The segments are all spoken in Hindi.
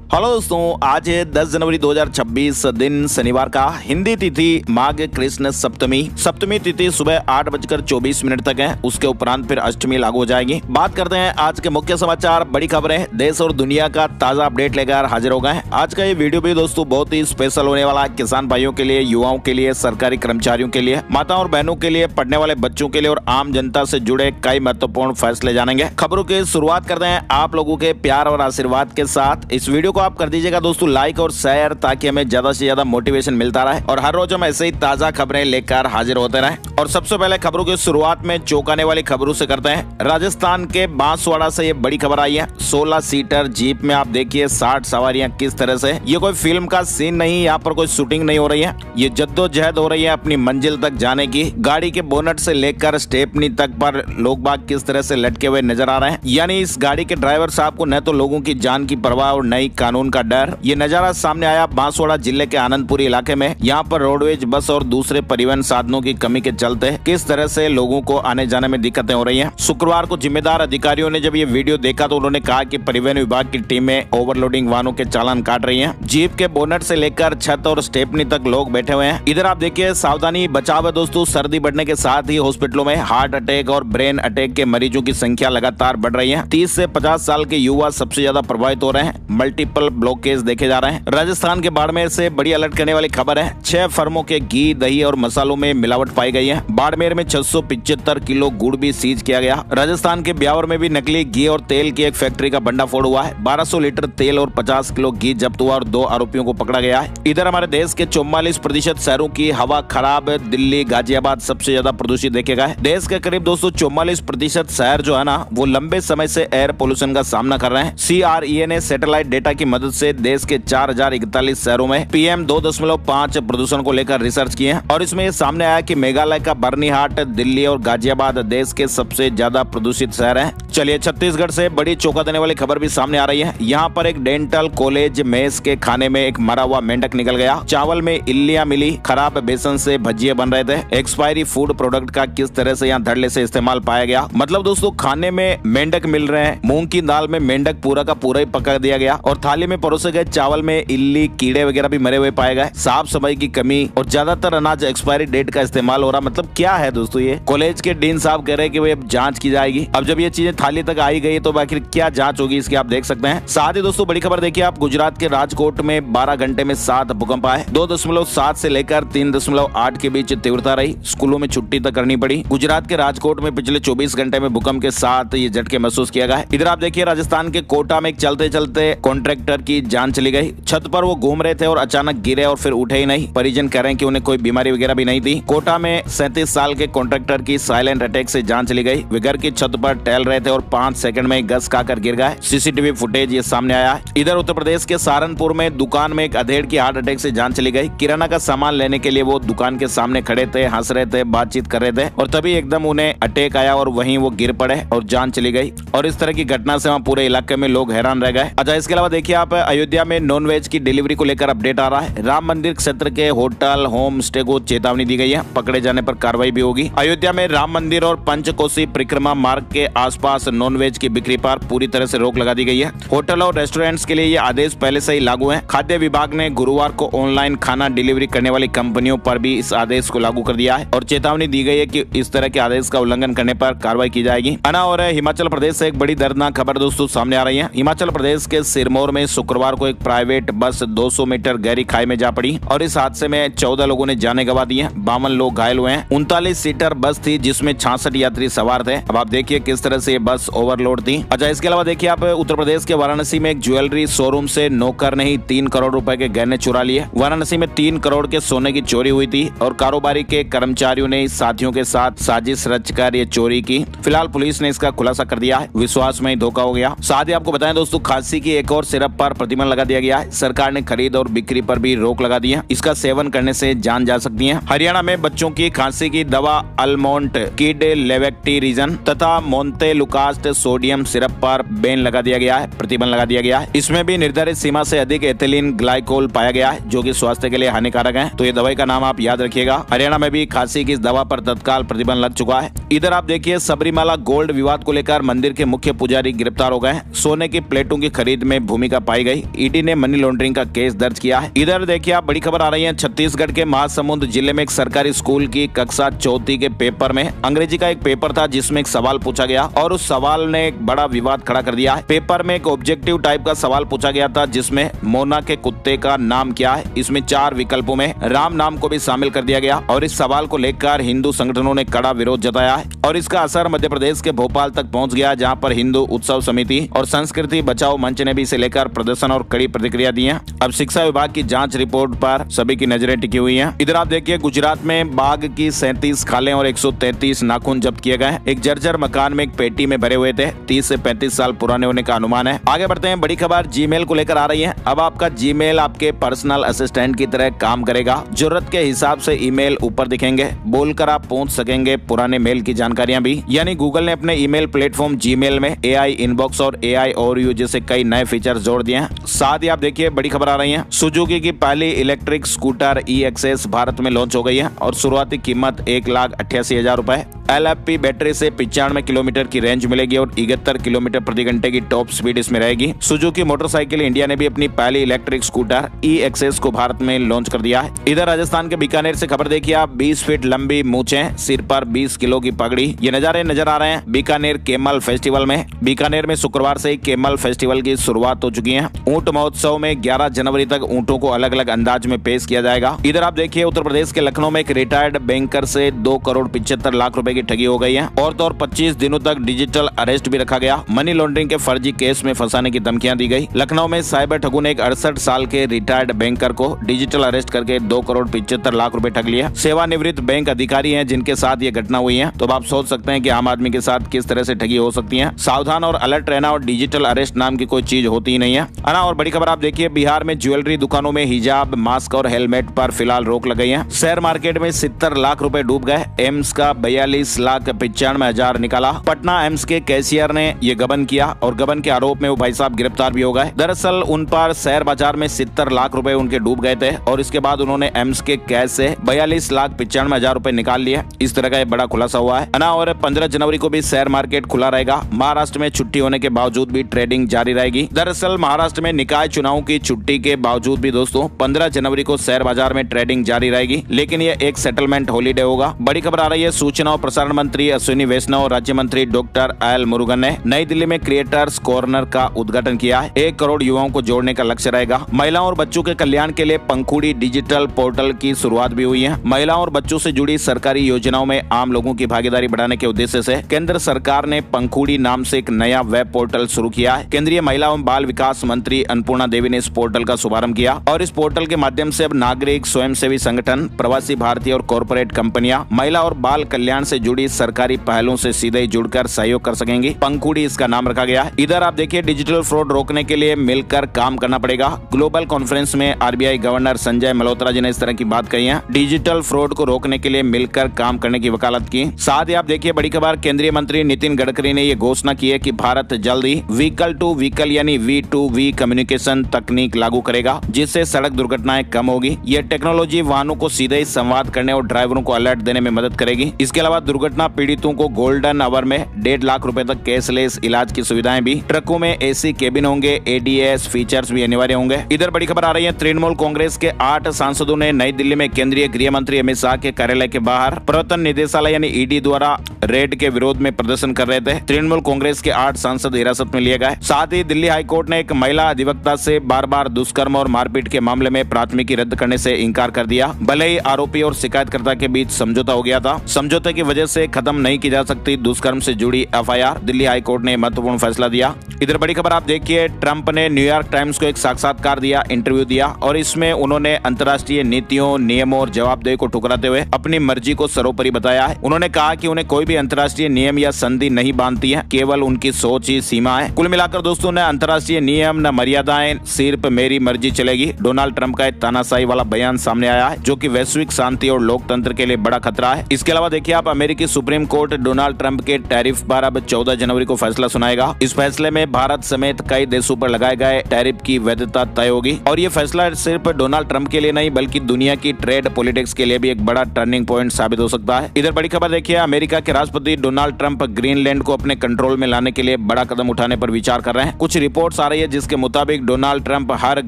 हेलो दोस्तों, आज है 10 जनवरी 2026 दिन शनिवार का। हिंदी तिथि माघ कृष्ण सप्तमी। सप्तमी तिथि सुबह 8:24 तक है। उसके उपरांत फिर अष्टमी लागू हो जाएगी। बात करते हैं आज के मुख्य समाचार, बड़ी खबरें, देश और दुनिया का ताजा अपडेट लेकर हाजिर हो गए हैं। आज का ये वीडियो भी दोस्तों बहुत ही स्पेशल होने वाला है। किसान भाइयों के लिए, युवाओं के लिए, सरकारी कर्मचारियों के लिए, माताओं और बहनों के लिए, पढ़ने वाले बच्चों के लिए और आम जनता से जुड़े कई महत्वपूर्ण फैसले जानेंगे। खबरों की शुरुआत करते हैं आप लोगों के प्यार और आशीर्वाद के साथ। इस वीडियो आप कर दीजिएगा दोस्तों लाइक और शेयर, ताकि हमें ज्यादा से ज्यादा मोटिवेशन मिलता रहे और हर रोज हम ऐसे ही ताजा खबरें लेकर हाजिर होते रहे। और सबसे पहले खबरों की शुरुआत में चौंकाने वाली खबरों से करते हैं। राजस्थान के बांसवाड़ा से ये बड़ी खबर आई है। 16 सीटर जीप में आप देखिए 60 सवारियां किस तरह से। ये कोई फिल्म का सीन नहीं, यहाँ पर कोई शूटिंग नहीं हो रही है। ये जद्दोजहद हो रही है अपनी मंजिल तक जाने की। गाड़ी के बोनट से लेकर स्टेपनी तक पर लोग बाग किस तरह से लटके हुए नजर आ रहे हैं। यानी इस गाड़ी के ड्राइवर साहब को न तो लोगों की जान की परवाह और न ही कानून का डर। ये नजारा सामने आया बांसवाड़ा जिले के आनंदपुरी इलाके में। यहाँ पर रोडवेज बस और दूसरे परिवहन साधनों की कमी के चलते किस तरह से लोगों को आने जाने में दिक्कतें हो रही हैं। शुक्रवार को जिम्मेदार अधिकारियों ने जब ये वीडियो देखा तो उन्होंने कहा कि परिवहन विभाग की टीमें ओवरलोडिंग वाहनों के चालान काट रही हैं। जीप के बोनट से लेकर छत और स्टेपनी तक लोग बैठे हुए हैं। इधर आप देखिए सावधानी बचाव है दोस्तों। सर्दी बढ़ने के साथ ही हॉस्पिटलों में हार्ट अटैक और ब्रेन अटैक के मरीजों की संख्या लगातार बढ़ रही है। 30 से 50 साल के युवा सबसे ज्यादा प्रभावित हो रहे हैं। मल्टीपल ब्लॉकेज देखे जा रहे हैं। राजस्थान के बाड़मेर से बड़ी अलर्ट करने वाली खबर है। 6 फर्मों के घी, दही और मसालों में मिलावट पाई गई है। बाड़मेर में 675 किलो गुड़ भी सीज किया गया। राजस्थान के ब्यावर में भी नकली घी और तेल की एक फैक्ट्री का भंडाफोड़ हुआ है। 1200 लीटर तेल और 50 किलो घी जब्त हुआ और 2 आरोपियों को पकड़ा गया है। इधर हमारे देश के 44% शहरों की हवा खराब है। दिल्ली, गाजियाबाद सबसे ज्यादा प्रदूषित देखे गए। देश के करीब 44% शहर जो है ना, वो लंबे समय से एयर पोल्यूशन का सामना कर रहे हैं। CREA ने सैटेलाइट डेटा की मदद से देश के 4041 शहरों में PM 2.5 प्रदूषण को लेकर रिसर्च किए हैं और इसमें सामने आया कि मेघालय का बर्नीहाट, दिल्ली और गाजियाबाद देश के सबसे ज्यादा प्रदूषित शहर हैं। चलिए छत्तीसगढ़ से बड़ी चौंका देने वाली खबर भी सामने आ रही है। यहाँ पर एक डेंटल कॉलेज मेस के खाने में एक मरा हुआ मेंढक निकल गया। चावल में इल्लियां मिली, खराब बेसन से भजिए बन रहे थे। एक्सपायरी फूड प्रोडक्ट का किस तरह से यहाँ धड़ल्ले से इस्तेमाल पाया गया। मतलब दोस्तों खाने में मेंढक मिल रहे हैं, मूंग की दाल में मेंढक पूरा का पूरा ही पका दिया गया और थाली में परोसे गए चावल में इल्ली, कीड़े वगैरह भी मरे हुए पाए गए। साफ सफाई की कमी और ज्यादातर अनाज एक्सपायरी डेट का इस्तेमाल हो रहा। मतलब क्या है दोस्तों, ये कॉलेज के डीन साहब कह रहे हैं कि भाई अब जांच की जाएगी। अब जब ये चीजें थाली तक आई गई तो आखिर क्या जांच होगी इसकी आप देख सकते हैं। साथ ही दोस्तों बड़ी खबर देखिए आप, गुजरात के राजकोट में 12 घंटे में 7 भूकंप आए। 2.7 से लेकर 3.8 के बीच तीव्रता रही। स्कूलों में छुट्टी तक करनी पड़ी। गुजरात के राजकोट में पिछले 24 घंटे में भूकंप के साथ ये झटके महसूस किया गया। इधर आप देखिए राजस्थान के कोटा में चलते चलते कॉन्ट्रैक्टर की जान चली गई। छत पर वो घूम रहे थे और अचानक गिरे और फिर उठे ही नहीं। परिजन कह रहे हैं कि उन्हें कोई बीमारी वगैरह भी नहीं थी। कोटा में 37 साल के कॉन्ट्रैक्टर की साइलेंट अटैक से जान चली गई। वे घर की छत पर टहल रहे थे और 5 सेकंड में गस खाकर गिर गए। CCTV फुटेज ये सामने आया है। इधर उत्तर प्रदेश के सहारनपुर में दुकान में एक अधेड़ की हार्ट अटैक से जान चली गई। किराना का सामान लेने के लिए वो दुकान के सामने खड़े थे, हंस रहे थे, बातचीत कर रहे थे और तभी एकदम उन्हें अटैक आया और वहीं वो गिर पड़े और जान चली गई। और इस तरह की घटना से वहाँ पूरे इलाके में लोग हैरान रह गए। अच्छा, इसके अलावा देखिए आप, अयोध्या में नॉनवेज की डिलीवरी को लेकर अपडेट आ रहा है। राम मंदिर क्षेत्र के होटल, होम स्टे को चेतावनी दी गई है। पकड़े जाने पर कार्रवाई भी होगी। अयोध्या में राम मंदिर और पंचकोसी परिक्रमा मार्ग के आसपास नॉनवेज की बिक्री पर पूरी तरह से रोक लगा दी गई है। होटल और रेस्टोरेंट्स के लिए ये आदेश पहले से ही लागू है। खाद्य विभाग ने गुरुवार को ऑनलाइन खाना डिलीवरी करने वाली कंपनियों पर भी इस आदेश को लागू कर दिया है और चेतावनी दी गई है कि इस तरह के आदेश का उल्लंघन करने पर कार्रवाई की जाएगी। अना और हिमाचल प्रदेश से एक बड़ी दर्दनाक खबर दोस्तों सामने आ रही है। हिमाचल प्रदेश के सिरमौर में शुक्रवार को एक प्राइवेट बस 200 मीटर गहरी खाई में जा पड़ी और इस हादसे में 14 लोगों ने जानें गंवा दी है। 52 लोग घायल हुए हैं। 39 सीटर बस थी जिसमें 66 यात्री सवार थे। अब आप देखिए किस तरह से ये बस ओवरलोड थी। अच्छा, इसके अलावा देखिए आप, उत्तर प्रदेश के वाराणसी में एक ज्वेलरी शोरूम से नौकर ने ही 3 करोड़ रुपए के गहने चुरा लिए। वाराणसी में 3 करोड़ के सोने की चोरी हुई थी और कारोबारी के कर्मचारियों ने साथियों के साथ साजिश रचकर ये चोरी की। फिलहाल पुलिस ने इसका खुलासा कर दिया है। विश्वास में ही धोखा हो गया। साथ ही आपको बताएं दोस्तों, खांसी की एक और सिरप पर प्रतिबंध लगा दिया गया है। सरकार ने खरीद और बिक्री पर भी रोक लगा दी है। इसका सेवन करने से जान जा सकती है। हरियाणा में बच्चों की खांसी की दवा अल्मोंट किड लेवेक्टिरिजन तथा मोन्तेलुकास्ट सोडियम सिरप पर बैन लगा दिया गया है, प्रतिबंध लगा दिया गया है। इसमें भी निर्धारित सीमा से अधिक एथिलीन ग्लाइकोल पाया गया है जो कि स्वास्थ्य के लिए हानिकारक है। तो ये दवाई का नाम आप याद रखिएगा। हरियाणा में भी खांसी की इस दवा पर तत्काल प्रतिबंध लग चुका है। इधर आप देखिए सबरीमाला गोल्ड विवाद को लेकर मंदिर के मुख्य पुजारी गिरफ्तार हो गए हैं। सोने की प्लेटों की खरीद में भूमिका भूमिका पाई गई। ईडी ने मनी लॉन्ड्रिंग का केस दर्ज किया है। इधर देखिए आप बड़ी खबर आ रही है, छत्तीसगढ़ के महासमुंद जिले में एक सरकारी स्कूल की कक्षा चौथी के पेपर में अंग्रेजी का एक पेपर था जिसमें एक सवाल पूछा गया और उस सवाल ने एक बड़ा विवाद खड़ा कर दिया है। पेपर में एक ऑब्जेक्टिव टाइप का सवाल पूछा गया था जिसमें मोना के कुत्ते का नाम क्या है। इसमें 4 विकल्पों में राम नाम को भी शामिल कर दिया गया और इस सवाल को लेकर हिंदू संगठनों ने कड़ा विरोध जताया है और इसका असर मध्य प्रदेश के भोपाल तक पहुंच गया, जहां पर हिंदू उत्सव समिति और संस्कृति बचाओ मंच ने भी इसे लेकर प्रदर्शन और कड़ी प्रतिक्रिया दी है। अब शिक्षा विभाग की जांच रिपोर्ट पर सभी की नजरें टिकी हुई हैं। इधर आप देखिए गुजरात में बाघ की 37 खालें और 133 नाखून जब्त किए गए। एक जर्जर मकान में एक पेटी में भरे हुए थे। 30 से 35 साल पुराने होने का अनुमान है। आगे बढ़ते हैं, बड़ी खबर जीमेल को लेकर आ रही है। अब आपका जीमेल आपके पर्सनल असिस्टेंट की तरह काम करेगा। जरूरत के हिसाब से ईमेल ऊपर दिखेंगे, बोलकर आप पहुंच सकेंगे पुराने मेल की जानकारियां भी। यानी गूगल ने अपने ईमेल प्लेटफॉर्म जीमेल में AI इनबॉक्स और AI ओवरव्यू जैसे कई नए फीचर जोड़ दिए हैं। साथ ही आप देखिए बड़ी खबर आ रही है, सुजुकी की पहली इलेक्ट्रिक स्कूटर EXS भारत में लॉन्च हो गई है और शुरुआती कीमत 1,88,000 रुपए। LFP बैटरी से 95 किलोमीटर की रेंज मिलेगी और 71 किलोमीटर प्रति घंटे की टॉप स्पीड इसमें रहेगी। सुजुकी मोटरसाइकिल इंडिया ने भी अपनी पहली इलेक्ट्रिक स्कूटर EXS को भारत में लॉन्च कर दिया है। इधर राजस्थान के बीकानेर से खबर देखिए आप, 20 फीट लंबी मूंछें, सिर पर 20 किलो की पगड़ी, ये नजारे नजर आ रहे हैं बीकानेर केमल फेस्टिवल में। बीकानेर में शुक्रवार से केमल फेस्टिवल की शुरुआत हो चुकी है। ऊंट महोत्सव में 11 जनवरी तक ऊंटों को अलग अलग अंदाज में पेश किया जाएगा। इधर आप देखिए उत्तर प्रदेश के लखनऊ में एक रिटायर्ड बैंकर से 2,75,00,000 रुपए की ठगी हो गई है और 25 दिनों तक डिजिटल अरेस्ट भी रखा गया। मनी लॉन्ड्रिंग के फर्जी केस में फंसाने की धमकियां दी गई। लखनऊ में साइबर ठगों ने एक 68 साल के रिटायर्ड बैंकर को डिजिटल अरेस्ट करके 2,75,00,000 रुपए ठग लिए। सेवानिवृत्त बैंक अधिकारी हैं जिनके साथ ये घटना हुई है। तो आप सोच सकते हैं कि आम आदमी के साथ किस तरह से ठगी हो सकती है। सावधान और अलर्ट रहना और डिजिटल अरेस्ट नाम की कोई चीज होती ही नहीं है ना। और बड़ी खबर आप देखिए, बिहार में ज्वेलरी दुकानों में हिजाब, मास्क और हेलमेट पर फिलहाल रोक लगाई है। शेयर मार्केट में 70 लाख रुपए डूब गए। एम्स का 42,95,000 निकाला। पटना एम्स के कैशियर ने ये गबन किया और गबन के आरोप में वो भाई साहब गिरफ्तार भी हो गए। दरअसल उन पर शेयर बाजार में 70 लाख रुपए उनके डूब गए थे और इसके बाद उन्होंने एम्स के कैश से 42,95,000 रुपए निकाल लिए। इस तरह का बड़ा खुलासा हुआ है ना। और 15 जनवरी को भी शेयर मार्केट खुला रहेगा। महाराष्ट्र में छुट्टी होने के बावजूद भी ट्रेडिंग जारी रहेगी। दरअसल महाराष्ट्र में निकाय चुनाव की छुट्टी के बावजूद भी दोस्तों 15 जनवरी को शेयर बाजार में ट्रेडिंग जारी रहेगी, लेकिन ये एक सेटलमेंट हॉलीडे होगा। बड़ी खबर आ रही है, सूचना और प्रसारण मंत्री अश्विनी वैष्णव और राज्य मंत्री डॉक्टर एल मुरुगन ने नई दिल्ली में क्रिएटर्स कॉर्नर का उद्घाटन किया है। 1 करोड़ युवाओं को जोड़ने का लक्ष्य रहेगा। महिलाओं और बच्चों के कल्याण के लिए पंखुड़ी डिजिटल पोर्टल की शुरुआत भी हुई है। महिलाओं और बच्चों से जुड़ी सरकारी योजनाओं में आम लोगों की भागीदारी बढ़ाने के उद्देश्य से केंद्र सरकार ने पंखुड़ी नाम से एक नया वेब पोर्टल शुरू किया है। केंद्रीय महिला एवं बाल विकास मंत्री अन्नपूर्णा देवी ने इस पोर्टल का शुभारंभ किया और इस पोर्टल के माध्यम से अब नागरिक, स्वयंसेवी संगठन, प्रवासी भारतीय और कॉर्पोरेट कंपनियां महिला और बाल कल्याण से जुड़ी सरकारी पहलों से सीधे जुड़कर सहयोग कर सकेंगी। पंखुड़ी इसका नाम रखा गया है। इधर आप देखिए डिजिटल फ्रॉड रोकने के लिए मिलकर काम करना पड़ेगा। ग्लोबल कॉन्फ्रेंस में RBI गवर्नर संजय मल्होत्रा जी ने इस तरह की बात कही है। डिजिटल फ्रॉड को रोकने के लिए मिलकर काम करने की वकालत की। साथ ही आप देखिए बड़ी खबर, केंद्रीय मंत्री नितिन गडकरी ने ये घोषणा की है कि भारत जल्द ही व्हीकल टू व्हीकल यानी V2V कम्युनिकेशन तकनीक लागू करेगा, जिससे सड़क दुर्घटनाएं कम होगी। ये टेक्नोलॉजी वाहनों को सीधे ही संवाद करने और ड्राइवरों को अलर्ट देने में मदद करेगी। इसके अलावा दुर्घटना पीड़ितों को गोल्डन आवर में 1.5 लाख रुपए तक कैशलेस इलाज की सुविधाएं भी। ट्रकों में AC केबिन होंगे, ADAS फीचर्स भी अनिवार्य होंगे। इधर बड़ी खबर आ रही है, तृणमूल कांग्रेस के 8 सांसदों ने नई दिल्ली में केंद्रीय गृह मंत्री अमित शाह के कार्यालय के बाहर प्रवर्तन निदेशालय यानी ED द्वारा रेड के विरोध में प्रदर्शन कर रहे थे। तृणमूल कांग्रेस के 8 सांसद हिरासत में लिए गए। साथ ही दिल्ली हाईकोर्ट ने एक महिला अधिवक्ता से बार-बार दुष्कर्म और मारपीट के मामले में प्राथमिकी रद्द करने से इंकार कर दिया। भले ही आरोपी और शिकायतकर्ता के बीच समझौता हो गया था, समझौते की वजह से खत्म नहीं की जा सकती दुष्कर्म से जुड़ी FIR। दिल्ली हाईकोर्ट ने महत्वपूर्ण फैसला दिया। इधर बड़ी खबर आप देखिए, ट्रंप ने न्यूयॉर्क टाइम्स को एक साक्षात्कार दिया, इंटरव्यू दिया और इसमें उन्होंने अंतर्राष्ट्रीय नीतियों, नियमों और जवाबदेही को ठुकराते हुए अपनी मर्जी को सर्वोपरि बताया है। उन्होंने कहा कि उन्हें कोई भी अंतर्राष्ट्रीय नियम या संधि नहीं बांधती है, केवल उनकी सोच ही सीमा है। कुल मिलाकर दोस्तों, न अंतर्राष्ट्रीय नियम न मर्यादाएं, सिर्फ मेरी मर्जी चलेगी। डोनाल्ड ट्रंप का एक तानाशाही वाला बयान सामने आया है, जो कि वैश्विक शांति और लोकतंत्र के लिए बड़ा खतरा है। इसके अलावा देखिए आप, अमेरिका अमेरिकी सुप्रीम कोर्ट डोनाल्ड ट्रंप के टैरिफ पर अब 14 जनवरी को फैसला सुनाएगा। इस फैसले में भारत समेत कई देशों पर लगाए गए टैरिफ की वैधता तय होगी और ये फैसला सिर्फ डोनाल्ड ट्रंप के लिए नहीं बल्कि दुनिया की ट्रेड पॉलिटिक्स के लिए भी एक बड़ा टर्निंग पॉइंट साबित हो सकता है। इधर बड़ी खबर देखिए, अमेरिका के राष्ट्रपति डोनाल्ड ट्रंप ग्रीनलैंड को अपने कंट्रोल में लाने के लिए बड़ा कदम उठाने पर विचार कर रहे हैं। कुछ रिपोर्ट्स आ रही है जिसके मुताबिक डोनाल्ड ट्रंप हर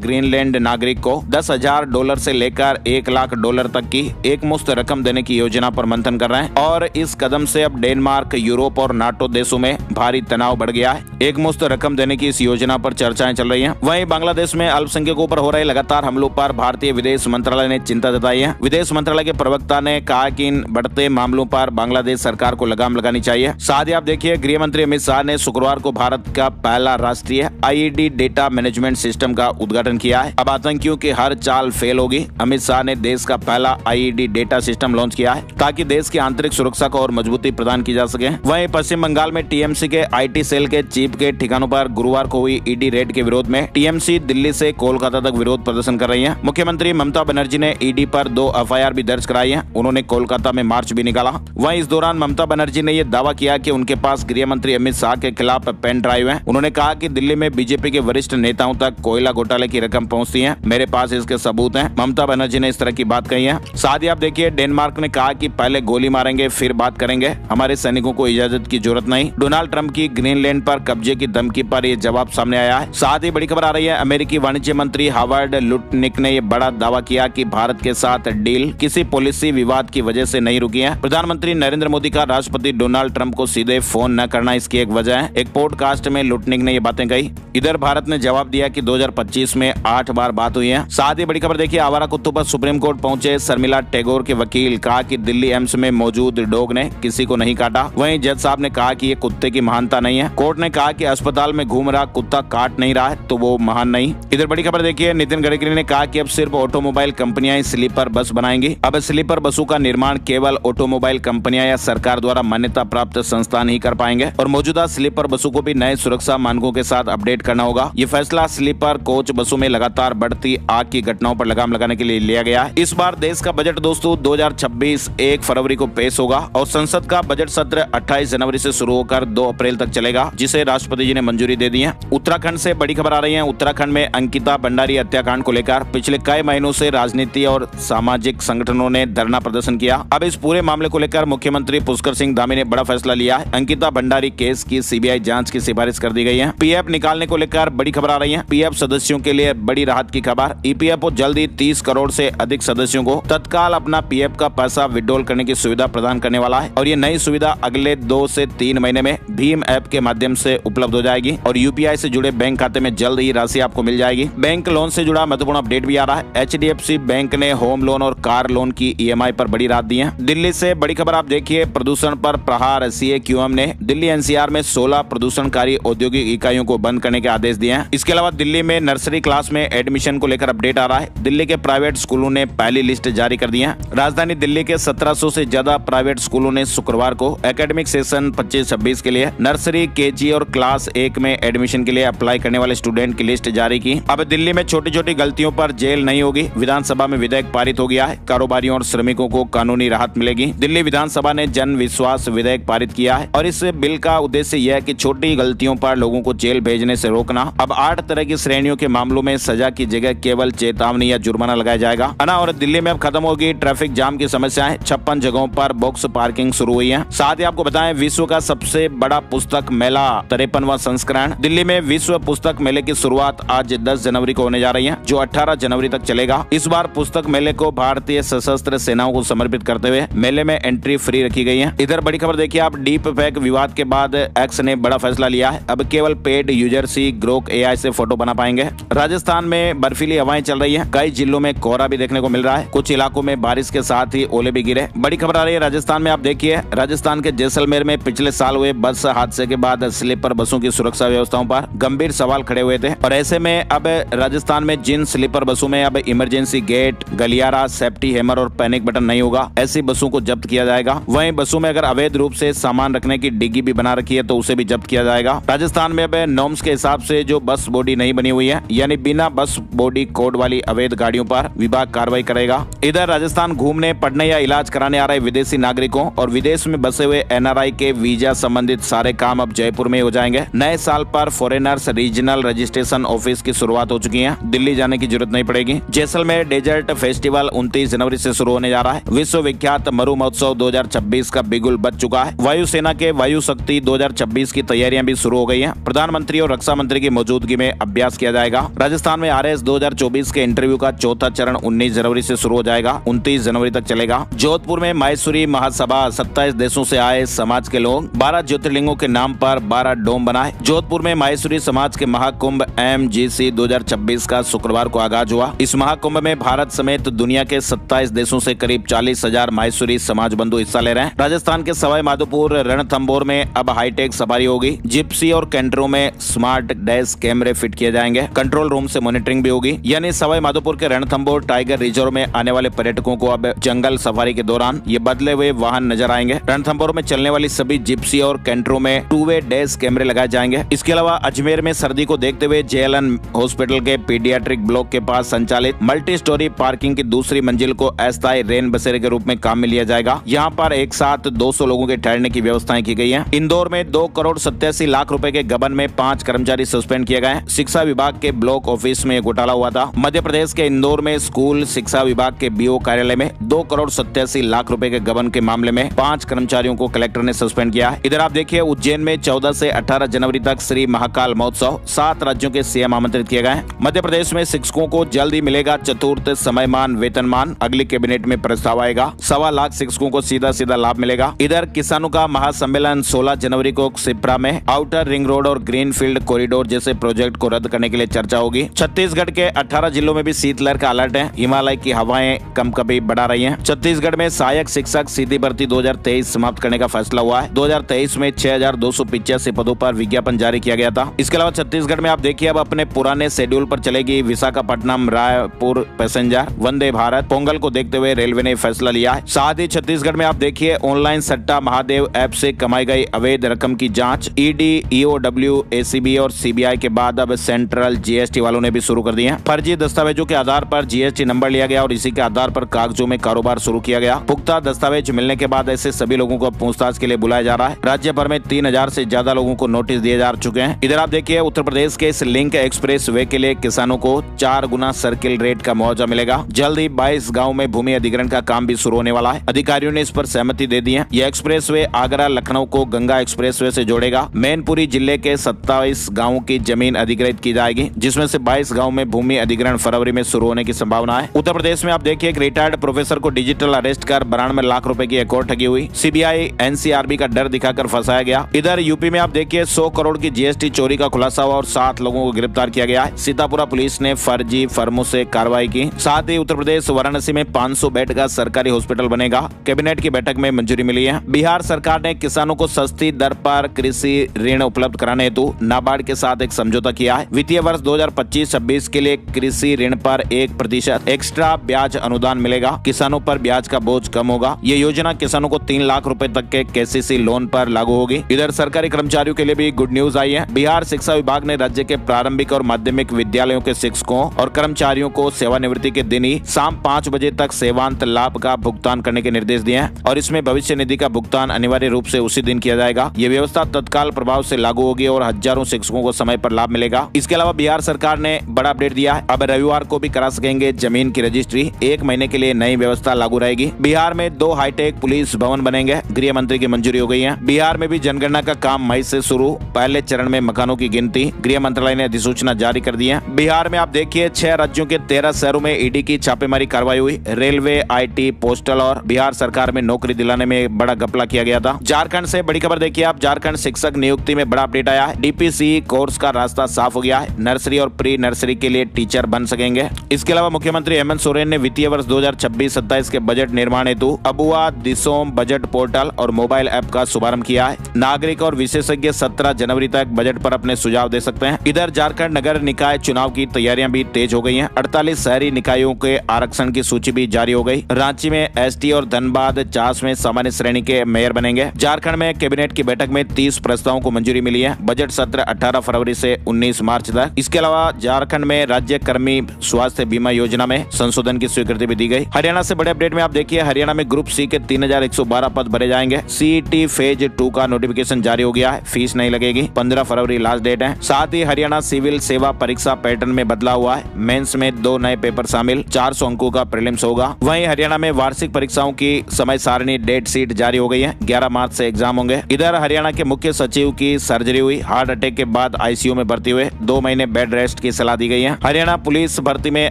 ग्रीनलैंड नागरिक को $10,000 से लेकर $1,00,000 तक की एक मुश्त रकम देने की योजना पर मंथन कर रहे हैं और इस कदम से अब डेनमार्क, यूरोप और नाटो देशों में भारी तनाव बढ़ गया है। एक मुश्त रकम देने की इस योजना पर चर्चाएं चल रही हैं। वहीं बांग्लादेश में अल्पसंख्यकों पर हो रहे लगातार हमलों पर भारतीय विदेश मंत्रालय ने चिंता जताई है। विदेश मंत्रालय के प्रवक्ता ने कहा कि इन बढ़ते मामलों पर बांग्लादेश सरकार को लगाम लगानी चाहिए। साथ ही आप देखिए, गृह मंत्री अमित शाह ने शुक्रवार को भारत का पहला राष्ट्रीय आईईडी डेटा मैनेजमेंट सिस्टम का उद्घाटन किया है। अब आतंकियों की हर चाल फेल होगी। अमित शाह ने देश का पहला आईईडी डेटा सिस्टम लॉन्च किया है ताकि देश की आंतरिक सुरक्षा को और मजबूती प्रदान की जा सके। वहीं पश्चिम बंगाल में टीएमसी के आईटी सेल के चीफ के ठिकानों पर गुरुवार को हुई ईडी रेड के विरोध में टीएमसी दिल्ली से कोलकाता तक विरोध प्रदर्शन कर रही है। मुख्यमंत्री ममता बनर्जी ने ईडी पर 2 एफआईआर भी दर्ज कराई है। उन्होंने कोलकाता में मार्च भी निकाला। वहीं इस दौरान ममता बनर्जी ने यह दावा किया कि उनके पास गृह मंत्री अमित शाह के खिलाफ पेन ड्राइव है। उन्होंने कहा कि दिल्ली में बीजेपी के वरिष्ठ नेताओं तक कोयला घोटाले की रकम पहुंचती है, मेरे पास इसके सबूत हैं। ममता बनर्जी ने इस तरह की बात कही है। साथ ही आप देखिए, डेनमार्क ने कहा कि पहले गोली मारेंगे फिर बात करेंगे, हमारे सैनिकों को इजाजत की जरूरत नहीं। डोनाल्ड ट्रंप की ग्रीनलैंड पर कब्जे की धमकी पर यह जवाब सामने आया है। साथ ही बड़ी खबर आ रही है, अमेरिकी वाणिज्य मंत्री हावर्ड लुटनिक ने यह बड़ा दावा किया कि भारत के साथ डील किसी पॉलिसी विवाद की वजह से नहीं रुकी है। प्रधानमंत्री नरेंद्र मोदी का राष्ट्रपति डोनाल्ड ट्रंप को सीधे फोन न करना इसकी एक वजह है। एक पॉडकास्ट में लुटनिक ने ये बातें कही। इधर भारत ने जवाब दिया कि 2025 में 8 बार बात हुई है। साथ ही बड़ी खबर देखिए, आवारा कुत्तों पर सुप्रीम कोर्ट पहुंचे शर्मिला टैगोर के वकील, कहा कि दिल्ली एम्स में मौजूद डॉग ने किसी को नहीं काटा। वहीं जज साहब ने कहा कि ये कुत्ते की महानता नहीं है। कोर्ट ने कहा कि अस्पताल में घूम रहा कुत्ता काट नहीं रहा है तो वो महान नहीं। इधर बड़ी खबर देखिए, नितिन गडकरी ने कहा कि अब सिर्फ ऑटोमोबाइल कंपनियां ही स्लीपर बस बनाएंगी। अब स्लीपर बसों का निर्माण केवल ऑटोमोबाइल कंपनियां या सरकार द्वारा मान्यता प्राप्त संस्थान ही कर पाएंगे और मौजूदा स्लीपर बसों को भी नए सुरक्षा मानकों के साथ अपडेट करना होगा। ये फैसला स्लीपर कोच बसों में लगातार बढ़ती आग की घटनाओं पर लगाम लगाने के लिए लिया गया है। इस बार देश का बजट दोस्तों 2026 1 फरवरी को पेश होगा और संसद का बजट सत्र 28 जनवरी से शुरू होकर 2 अप्रैल तक चलेगा, जिसे राष्ट्रपति जी ने मंजूरी दे दी है। उत्तराखंड से बड़ी खबर आ रही है। उत्तराखंड में अंकिता भंडारी हत्याकांड को लेकर पिछले कई महीनों से राजनीति और सामाजिक संगठनों ने धरना प्रदर्शन किया। अब इस पूरे मामले को लेकर मुख्यमंत्री पुष्कर सिंह धामी ने बड़ा फैसला लिया है। अंकिता भंडारी केस की सीबीआई जांच की सिफारिश कर दी गई है। पीएफ निकालने को लेकर बड़ी खबर आ रही है। पीएफ सदस्यों के लिए बड़ी राहत की खबर। ईपीएफओ जल्द ही 30 करोड़ से अधिक सदस्यों को तत्काल अपना पीएफ का पैसा विड्रॉल करने की सुविधा प्रदान करने वाला है और ये नई सुविधा अगले 2 से 3 महीने में भीम ऐप के माध्यम से उपलब्ध हो जाएगी और यूपीआई से जुड़े बैंक खाते में जल्द ही राशि आपको मिल जाएगी। बैंक लोन से जुड़ा महत्वपूर्ण अपडेट भी आ रहा है। एचडीएफसी बैंक ने होम लोन और कार लोन की ईएमआई पर बड़ी राहत दी है। दिल्ली से बड़ी खबर आप देखिए, प्रदूषण पर प्रहार। सीएक्यूएम ने दिल्ली एनसीआर में 16 प्रदूषणकारी औद्योगिक इकाइयों को बंद करने के आदेश दिए हैं। इसके अलावा दिल्ली में नर्सरी क्लास में एडमिशन को लेकर अपडेट आ रहा है। दिल्ली के प्राइवेट स्कूलों ने पहली लिस्ट जारी कर दी है। राजधानी दिल्ली के 1700 से ज्यादा प्राइवेट स्कूलों ने शुक्रवार को एकेडमिक सेशन 25-26 के लिए नर्सरी, केजी और क्लास 1 में एडमिशन के लिए अप्लाई करने वाले स्टूडेंट की लिस्ट जारी की। अब दिल्ली में छोटी छोटी गलतियों पर जेल नहीं होगी। विधानसभा में विधेयक पारित हो गया है। कारोबारियों और श्रमिकों को कानूनी राहत मिलेगी। दिल्ली विधानसभा ने जन विश्वास विधेयक पारित किया है और इस बिल का उद्देश्य यह है कि छोटी गलतियों पर लोगों को जेल भेजने से रोकना। अब 8 तरह की श्रेणियों के मामलों में सजा की जगह केवल चेतावनी या जुर्माना लगाया जाएगा। और दिल्ली में अब खत्म होगी ट्रैफिक जाम की समस्याएं। 56 जगहों पर बॉक्स पार्किंग शुरू हुई है। साथ ही आपको बताएं, विश्व का सबसे बड़ा पुस्तक मेला 53वां संस्करण। दिल्ली में विश्व पुस्तक मेले की शुरुआत आज 10 जनवरी को होने जा रही है, जो 18 जनवरी तक चलेगा। इस बार पुस्तक मेले को भारतीय सशस्त्र सेनाओं को समर्पित करते हुए मेले में एंट्री फ्री रखी गई है। इधर बड़ी खबर देखिए आप, डीप फेक विवाद के बाद एक्स ने बड़ा फैसला लिया है। अब केवल पेड यूजर्स ही ग्रोक एआई से फोटो बना पाएंगे। राजस्थान में बर्फीली हवाएं चल रही है। कई जिलों में कोहरा भी देखने को मिल रहा है। कुछ इलाकों में बारिश के साथ ही ओले भी गिरे। बड़ी खबर आ रही है राजस्थान में। आप देखिए, राजस्थान के जैसलमेर में पिछले साल हुए बस हादसे के बाद स्लीपर बसों की सुरक्षा व्यवस्थाओं पर गंभीर सवाल खड़े हुए थे और ऐसे में अब राजस्थान में जिन स्लीपर बसों में अब इमरजेंसी गेट, गलियारा, सेफ्टी हैमर और पैनिक बटन नहीं होगा, ऐसी बसों को जब्त किया जाएगा। वहीं बसों में अगर अवैध रूप से सामान रखने की डिग्गी भी बना रखी है तो उसे भी जब्त किया जाएगा। राजस्थान में अब नॉर्म्स के हिसाब से जो बस बॉडी नहीं बनी हुई है, यानी बिना बस बॉडी कोड वाली अवैध गाड़ियों पर विभाग कार्रवाई करेगा। इधर राजस्थान घूमने, पढ़ने या इलाज कराने आ रहे विदेशी नागरिक नागरिकों और विदेश में बसे हुए NRI के वीजा संबंधित सारे काम अब जयपुर में हो जाएंगे। नए साल पर फॉरेनर्स रीजनल रजिस्ट्रेशन ऑफिस की शुरुआत हो चुकी है। दिल्ली जाने की जरूरत नहीं पड़ेगी। जैसलमेर डेजर्ट फेस्टिवल 29 जनवरी से शुरू होने जा रहा है। विश्व विख्यात मरु महोत्सव 2026 का बिगुल बज चुका है। वायुसेना के वायु शक्ति 2026 की तैयारियां भी शुरू हो गई हैं। प्रधानमंत्री और रक्षा मंत्री की मौजूदगी में अभ्यास किया जाएगा। राजस्थान में RS 2024 के इंटरव्यू का चौथा चरण 19 जनवरी से शुरू हो जाएगा, 29 जनवरी तक चलेगा। जोधपुर में माहेश्वरी महासभा 27 देशों से आए समाज के लोग 12 ज्योतिर्लिंगों के नाम पर 12 डोम बनाए। जोधपुर में माहेश्वरी समाज के महाकुंभ MGC 2026 का शुक्रवार को आगाज हुआ। इस महाकुंभ में भारत समेत दुनिया के 27 देशों से करीब 40,000 माहेश्वरी समाज बंधु हिस्सा ले रहे हैं। राजस्थान के सवाई माधोपुर रणथंभौर में अब हाईटेक सवारी होगी। जिप्सी और कैंटरों में स्मार्ट डैश कैमरे फिट किए जाएंगे। कंट्रोल रूम से मॉनिटरिंग भी होगी। यानी सवाई माधोपुर के रणथंभौर टाइगर रिजर्व में आने वाले पर्यटकों को अब जंगल सफारी के दौरान ये बदले हुए वाहन नजर आएंगे। रणथंभौर में चलने वाली सभी जिप्सी और कैंटरों में 2-वे डैश कैमरे लगाए जाएंगे। इसके अलावा अजमेर में सर्दी को देखते हुए JLN हॉस्पिटल के पीडियाट्रिक ब्लॉक के पास संचालित मल्टी स्टोरी पार्किंग की दूसरी मंजिल को अस्थायी रेन बसेरे के रूप में काम में लिया जाएगा। यहाँ पर एक साथ 200 लोगों के ठहरने की व्यवस्थाएं की गई हैं। इंदौर में 2 करोड़ 87 लाख रुपए के गबन में 5 कर्मचारी सस्पेंड किए गए। शिक्षा विभाग के ब्लॉक ऑफिस में घोटाला हुआ था। मध्य प्रदेश के इंदौर में स्कूल शिक्षा विभाग के BO कार्यालय में 2 करोड़ 87 लाख रुपए के गबन के मामले में 5 कर्मचारियों को कलेक्टर ने सस्पेंड किया है। इधर आप देखिए उज्जैन में 14 से 18 जनवरी तक श्री महाकाल महोत्सव, 7 राज्यों के CM आमंत्रित किए गए। मध्य प्रदेश में शिक्षकों को जल्द ही मिलेगा चतुर्थ समयमान वेतनमान, अगली कैबिनेट में प्रस्ताव आएगा। 1.25 लाख शिक्षकों को सीधा सीधा लाभ मिलेगा। इधर किसानों का महासम्मेलन 16 जनवरी को सिप्रा में आउटर रिंग रोड और ग्रीन फील्ड कॉरिडोर जैसे प्रोजेक्ट को रद्द करने के लिए चर्चा होगी। छत्तीसगढ़ के 18 जिलों में भी शीतलहर का अलर्ट है। हिमालय की हवाएं कम कभी बढ़ा रही हैं। छत्तीसगढ़ में सहायक शिक्षक सीधी भर्ती 2023 समाप्त करने का फैसला हुआ है। 2023 में 6,285 पदों पर विज्ञापन जारी किया गया था। इसके अलावा छत्तीसगढ़ में आप देखिए अब अपने पुराने शेड्यूल पर चलेगी विशाखापट्टनम रायपुर पैसेंजर वंदे भारत। पोंगल को देखते हुए रेलवे ने फैसला लिया है। साथ ही छत्तीसगढ़ में आप देखिए ऑनलाइन सट्टा महादेव ऐप से कमाई गई अवैध रकम की जांच ED, EOW, ACB और CBI के बाद अब सेंट्रल GST वालों ने भी शुरू कर दिए हैं। फर्जी दस्तावेजों के आधार पर GST नंबर लिया गया और इसी के आधार पर कागजों में कारोबार शुरू किया गया। पुख्ता दस्तावेज मिलने के बाद ऐसे सभी लोगों को पूछताछ के लिए बुलाया जा रहा है। राज्य भर में 3,000 से ज्यादा लोगों को नोटिस दिए जा चुके हैं। इधर आप देखिए उत्तर प्रदेश के इस लिंक एक्सप्रेस वे के लिए किसानों को 4 गुना सर्किल रेट का मुआवजा मिलेगा। जल्द ही 22 गाँव में भूमि अधिग्रहण का काम भी शुरू होने वाला है। अधिकारियों ने इस पर सहमति दे दी है। यह एक्सप्रेस वे आगरा लखनऊ को गंगा एक्सप्रेस वे से जोड़ेगा। मैनपुरी जिले के 27 गाँवों की जमीन अधिग्रहित की जाएगी, जिसमें से 22 गाँव में भूमि अधिग्रहण फरवरी में शुरू होने की संभावना है। उत्तर प्रदेश में आप देखिए एक रिटायर्ड प्रोफेसर को डिजिटल अरेस्ट कर 92 लाख रुपए की एक और ठगी हुई। CBI NCRB का डर दिखाकर फंसाया गया। इधर यूपी में आप देखिए 100 करोड़ की GST चोरी का खुलासा हुआ और 7 लोगों को गिरफ्तार किया गया है। सीतापुरा पुलिस ने फर्जी फर्मों से कार्रवाई की। साथ ही उत्तर प्रदेश वाराणसी में 500 बेड का सरकारी हॉस्पिटल बनेगा। कैबिनेट की बैठक में मंजूरी मिली है। बिहार सरकार ने किसानों को सस्ती दर पर कृषि ऋण उपलब्ध कराने हेतु नाबार्ड के साथ एक समझौता किया है। वित्तीय वर्ष 2025-26 के लिए कृषि ऋण पर 1% एक्स्ट्रा ब्याज अनुदान मिलेगा। किसानों पर ब्याज का बोझ कम होगा। ये योजना किसानों को 3 लाख रुपए तक के KCC लोन पर लागू होगी। इधर सरकारी कर्मचारियों के लिए भी गुड न्यूज आई है। बिहार शिक्षा विभाग ने राज्य के प्रारंभिक और माध्यमिक विद्यालयों के शिक्षकों और कर्मचारियों को सेवानिवृत्ति के दिन ही शाम 5 बजे तक सेवांत लाभ का भुगतान करने के निर्देश दिए हैं और इसमें भविष्य निधि का भुगतान अनिवार्य रूप से उसी दिन किया जाएगा। ये व्यवस्था तत्काल प्रभाव से लागू होगी और हजारों शिक्षकों को समय पर लाभ मिलेगा। इसके अलावा बिहार सरकार ने बड़ा अपडेट दिया है। अब रविवार को भी करा सकेंगे जमीन की रजिस्ट्री। 1 महीने के लिए नई व्यवस्था लागू रहेगी। बिहार में 2 हाईटेक पुलिस भवन बनेंगे। गृह मंत्री की मंजूरी हो गई है। बिहार में भी जनगणना का काम मई से शुरू। पहले चरण में मकानों की गिनती। गृह मंत्रालय ने अधिसूचना जारी कर दी है। बिहार में आप देखिए 6 राज्यों के 13 शहरों में ED की छापेमारी कार्रवाई हुई। रेलवे, IT, पोस्टल और बिहार सरकार में नौकरी दिलाने में बड़ा घपला किया गया था। झारखंड से बड़ी खबर देखिए आप। झारखंड शिक्षक नियुक्ति में बड़ा अपडेट आया है। DPC कोर्स का रास्ता साफ हो गया है। नर्सरी और प्री नर्सरी के लिए टीचर बन सकेंगे। इसके अलावा मुख्यमंत्री हेमंत सोरेन ने वित्तीय वर्ष 2026-27 के बजट निर्माण हेतु अबुआ दिसोम बजट पोर्टल और मोबाइल ऐप का शुभारंभ किया है। नागरिक और विशेषज्ञ 17 जनवरी तक बजट पर अपने सुझाव दे सकते हैं। इधर झारखंड नगर निकाय चुनाव की तैयारियां भी तेज हो गई हैं। 48 शहरी निकायों के आरक्षण की सूची भी जारी हो गई। रांची में ST और धनबाद चास में सामान्य श्रेणी के मेयर बनेंगे। झारखंड में कैबिनेट की बैठक में 30 प्रस्तावों को मंजूरी मिली है। बजट सत्र 18 फरवरी से 19 मार्च तक। इसके अलावा झारखंड में राज्य कर्मी स्वास्थ्य बीमा योजना में संशोधन की स्वीकृति भी दी गई। हरियाणा से बड़े अपडेट में आप देखिए हरियाणा में ग्रुप सी के 3112 पद भरे जाएंगे। सीईटी फेज 2 का नोटिफिकेशन जारी हो गया है, फीस नहीं लगेगी, 15 फरवरी लास्ट डेट है। साथ ही हरियाणा सिविल सेवा परीक्षा पैटर्न में बदलाव हुआ है, मेंस में 2 नए पेपर शामिल, 400 अंकों का प्रीलिम्स होगा। वहीं हरियाणा में वार्षिक परीक्षाओं की समय सारणी डेट शीट जारी हो गई है, 11 मार्च से एग्जाम होंगे। इधर हरियाणा के मुख्य सचिव की सर्जरी हुई, हार्ट अटैक के बाद आईसीयू में भर्ती हुए, 2 महीने बेड रेस्ट की सलाह दी गई है। हरियाणा पुलिस भर्ती में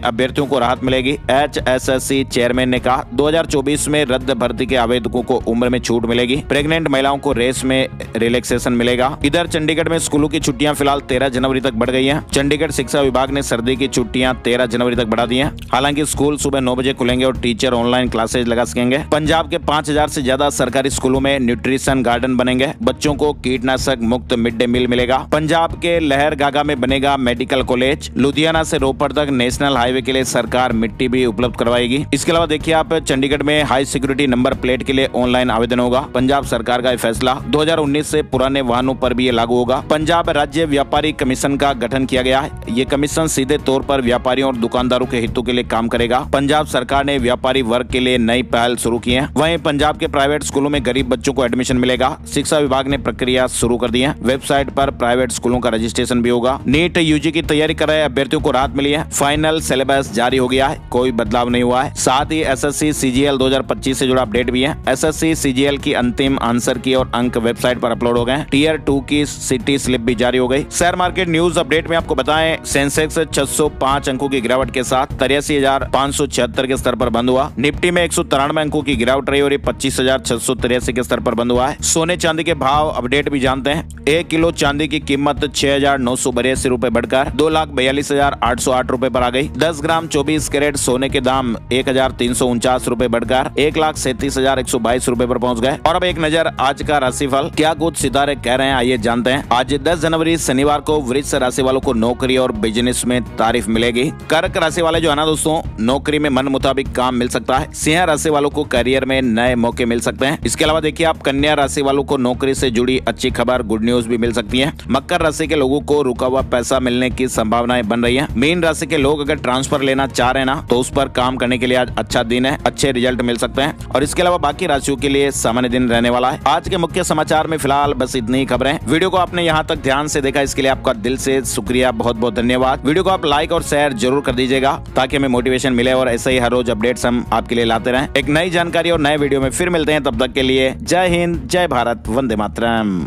अभ्यर्थियों को राहत मिलेगी। HSSC चेयरमैन ने कहा 2024 में रद्द भर्ती के आवेदकों को उम्र में छूट मिलेगी। प्रेग्नेंट महिलाओं को रेस में रिलैक्सेशन मिलेगा। इधर चंडीगढ़ में स्कूलों की छुट्टियां फिलहाल 13 जनवरी तक बढ़ गई हैं। चंडीगढ़ शिक्षा विभाग ने सर्दी की छुट्टियां 13 जनवरी तक बढ़ा दी हैं। हालांकि स्कूल सुबह 9 बजे खुलेंगे और टीचर ऑनलाइन क्लासेज लगा सकेंगे। पंजाब के 5000 से ज्यादा सरकारी स्कूलों में न्यूट्रिशन गार्डन बनेंगे। बच्चों को कीटनाशक मुक्त मिड डे मील मिलेगा। पंजाब के लहरगागा में बनेगा मेडिकल कॉलेज। लुधियाना से रोपड़ तक नेशनल हाईवे के लिए सरकार मिट्टी भी उपलब्ध करवाएगी। इसके अलावा देखिए आप चंडीगढ़ में हाई सिक्योरिटी नंबर प्लेट के लिए ऑनलाइन आवेदन होगा। पंजाब सरकार का फैसला 2019 से पुराने वाहनों पर भी ये लागू होगा। पंजाब राज्य व्यापारी कमीशन का गठन किया गया है। ये कमीशन सीधे तौर पर व्यापारियों और दुकानदारों के हितों के लिए काम करेगा। पंजाब सरकार ने व्यापारी वर्ग के लिए नई पहल शुरू की है। वहीं पंजाब के प्राइवेट स्कूलों में गरीब बच्चों को एडमिशन मिलेगा। शिक्षा विभाग ने प्रक्रिया शुरू कर दी है। वेबसाइट पर प्राइवेट स्कूलों का रजिस्ट्रेशन भी होगा। नीट यूजी की तैयारी कर रहे अभ्यर्थियों को राहत मिली है। फाइनल सिलेबस जारी हो गया है, कोई बदलाव नहीं हुआ है। साथ ही SSC CGL 2025 से जुड़ा अपडेट भी है। SSC CGL की अंतिम आंसर की और अंक वेबसाइट पर अपलोड हो गए। Tier 2 की सिटी स्लिप भी जारी हो गई। शेयर मार्केट न्यूज अपडेट में आपको बताएं, सेंसेक्स 605 अंकों की गिरावट के साथ 83,576 के स्तर पर बंद हुआ। निफ्टी में 193 अंकों की गिरावट रही और 25,683 के स्तर पर बंद हुआ है। सोने चांदी के भाव अपडेट भी जानते हैं। 1 किलो चांदी की कीमत 6,982 रुपए बढ़कर 2,42,808 रुपए पर आ गई। 10 ग्राम 24 कैरेट सोने के दाम 1,349 रुपए बढ़कर 1,37,122 रुपए पर पहुंच गए। और अब एक नजर आज का राशिफल, क्या कुछ सितारे कह रहे हैं आइए जानते हैं। आज 10 जनवरी शनिवार को वृश्चिक राशि वालों को नौकरी और बिजनेस में तारीफ मिलेगी। कर्क राशि वाले जो है ना दोस्तों, नौकरी में मन मुताबिक काम मिल सकता है। सिंह राशि वालों को करियर में नए मौके मिल सकते हैं। इसके अलावा देखिए आप कन्या राशि वालों को नौकरी से जुड़ी अच्छी खबर, गुड न्यूज भी मिल सकती है। मकर राशि के लोगों को रुका हुआ पैसा मिलने की संभावनाएं बन रही है। मीन राशि के लोग अगर ट्रांसफर लेना चाह रहे हैं ना, तो उस पर काम करने के लिए आज अच्छा दिन है, अच्छे रिजल्ट मिल सकते हैं। और इसके अलावा बाकी राशियों के लिए सामान्य दिन रहने वाला है। आज के मुख्य समाचार में फिलहाल बस इतनी ही खबरें। वीडियो को आपने यहाँ तक ध्यान से देखा, इसके लिए आपका दिल से शुक्रिया, बहुत बहुत धन्यवाद। वीडियो को आप लाइक और शेयर जरूर कर दीजिएगा ताकि हमें मोटिवेशन मिले और ऐसे ही हर रोज अपडेट्स हम आपके लिए लाते रहें। एक नई जानकारी और नए वीडियो में फिर मिलते हैं, तब तक के लिए जय हिंद, जय भारत, वंदे मातरम।